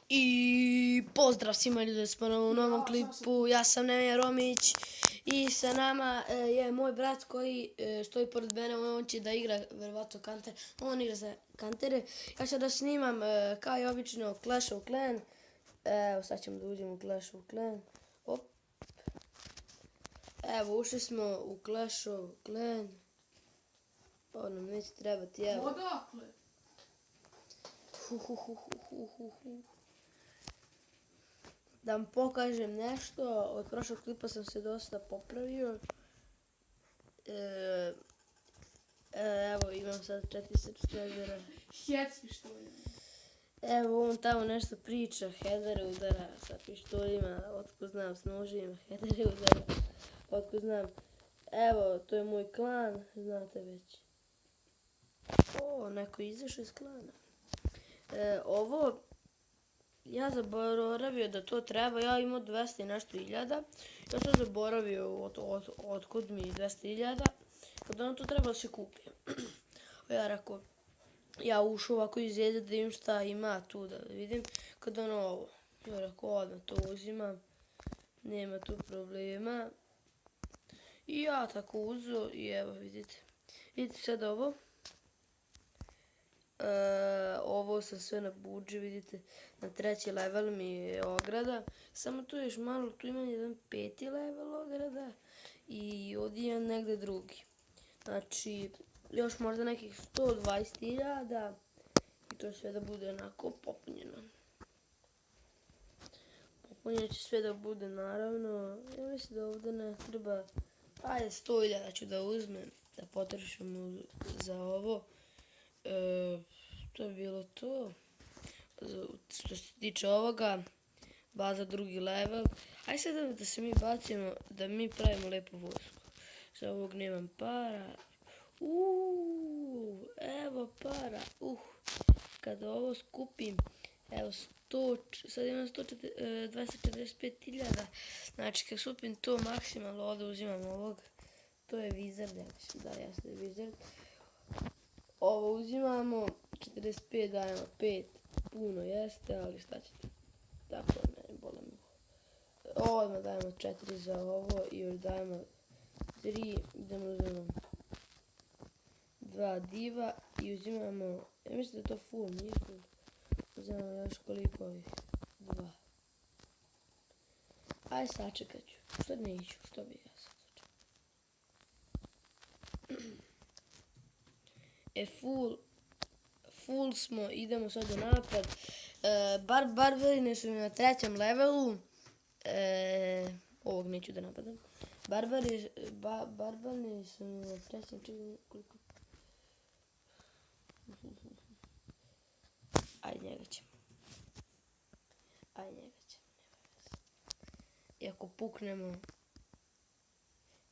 I pozdrav svima ljudi da smo u novom klipu, ja sam Nemanja Romić i sa nama je moj brat koji stoji pored mene, on će da igra verovatno kanter, on igra za kantere. Ja ću da snimam kao i obično Clash of Clan, evo sad ćemo da uđemo u Clash of Clan, op. Evo ušli smo u Clash of Clan, ovo nam neće trebati, evo. Odakle? Da vam pokažem nešto, od prošlog klipa sam se dosta popravio. Evo imam sad 4 subscribera. Sjecki što je. Evo on tamo nešto priča, headere udara sa pištoljima, otko znam, s nožima, headere udara, otko znam. Evo, to je moj klan, znate već. O, neko izašao iz klana. Ovo, ja zaboravio da to treba, ja imao 200 i nešto hiljada. Ja sam zaboravio otkud mi 200 hiljada, kada ono to treba da se kupi. Ja rekao, ja ušao ovako iz jede da vidim šta ima tu da vidim, kada ono ovo. Ja rekao, odmah to uzimam, nema tu problema. I ja tako uzo i evo vidite. Vidite sad ovo. Ovo sam sve na budži, vidite, na 3. level mi je ograda, samo tu još malo, tu imam jedan 5. level ograda i ovdje imam negde drugi. Znači, još možda nekih 120.000 i to sve da bude onako popunjeno. Popunjeno će sve da bude naravno, ja mislim da ovdje ne treba, ajde 100.000 ću da uzmem, da potrošim za ovo. To je bilo to. Što se tiče ovoga, baza 2. level. Ajde sad da se mi bacimo, da mi pravimo lepu vojsku. Za ovog nemam para. Evo para. Kada ovo skupim, evo 100, sad imam 245.000. Znači kad skupim to maksimalno, ovdje uzimam ovog. To je Wizard, ja mislim da jeste Wizard. Ovo uzimamo, 45 dajemo 5, puno jeste, ali šta ćete, tako ne bole me. Odmah dajemo 4 za ovo i još dajemo 3, idemo uzimamo 2 diva i uzimamo, ja mislim da je to full, nije full, uzimamo još koliko ovih, 2. Aj sačekat ću, što neću, što bi ja sad sačekao. Full smo, idemo sad u napad. Barbarine su mi na 3. levelu. Ovog neću da napadam. Barbarine su mi na 3. koliko? Aj njega ćemo. I ako puknemo,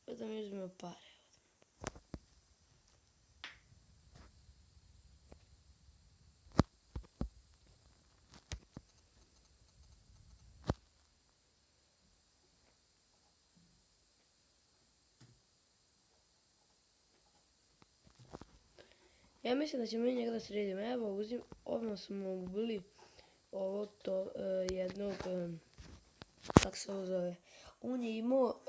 da mi uzmemo pare. Ja mislim da ćemo mi njega da sredimo. Evo, odmah smo ubili ovo to jednog, kako se ovo zove. On je imao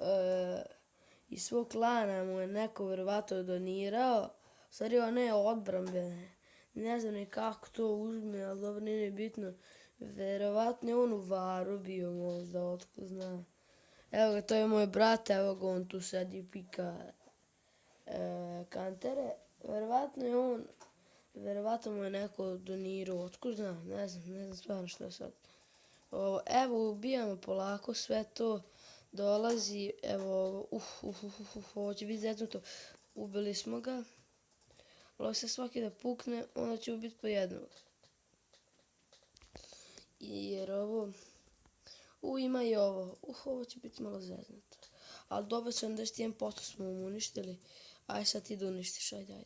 iz svog klana, mu je neko verovatno donirao. U stvari ona je odbrambene. Ne znam ni kako to uzme, ali dobro, nije bitno. Verovatno je on u varu bio možda, otko zna. Evo ga, to je moj brat, evo ga, on tu sad i pika kantere. Verovatno mu je neko donirao, otko znam, ne znam stvarno što je sad. Evo, ubijamo polako, sve to dolazi, evo, ovo će biti zeznuto. Ubili smo ga. Ovo se svaki da pukne, onda će ubiti po jednog. Jer ovo, ima i ovo, ovo će biti malo zeznuto. Ali dobro, 71% smo mu uništili. Aj sad ti da uništiš, ajde.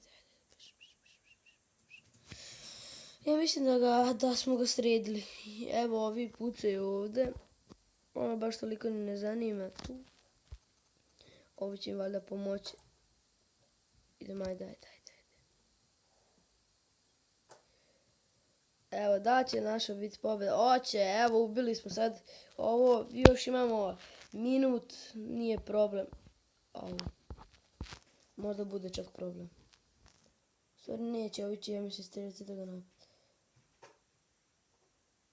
Ja mislim da smo ga sredili. Evo ovi pucaju ovdje. Ono baš toliko ni ne zanima tu. Ovo će im valjda pomoći. Idemo, ajde. Evo, da će naša biti pobjeda. Oće, evo, ubili smo sad. Ovo, još imamo minut, nije problem. Ovo. Možda bude čak problem. Stvari neće, ovi će, ja mislim, streljati da ga napad.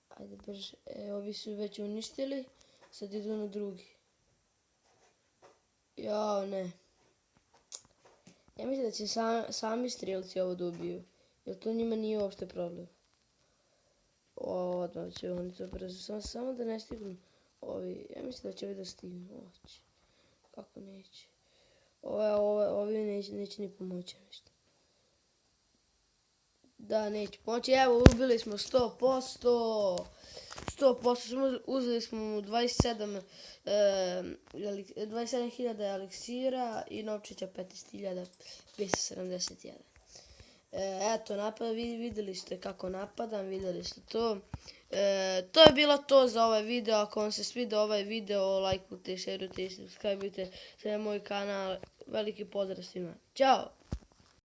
Ajde, brže. Ovi su već uništili. Sad idu na drugi. Jao, ne. Ja mislim da će sami strijelci ovo dobiju. Jer to njima nije uopšte problem. Odmah će oni to brzo. Samo da ne stignu ovi. Ja mislim da će ovi da stignu. Oće. Kako neće? Ovi neće ni pomoći ništa. Da, neće pomoći. Evo, ubili smo 100%. 100%. Uzeli smo 27.000 eliksira i novčića 15.000. 271. Eto, vidjeli ste kako napadam, vidjeli ste to. To je bilo to za ovaj video. Ako vam se svidio ovaj video, lajkujte, šerujte i subscribeujte se na moj kanal. Veliki pozdrav svima. Ćao!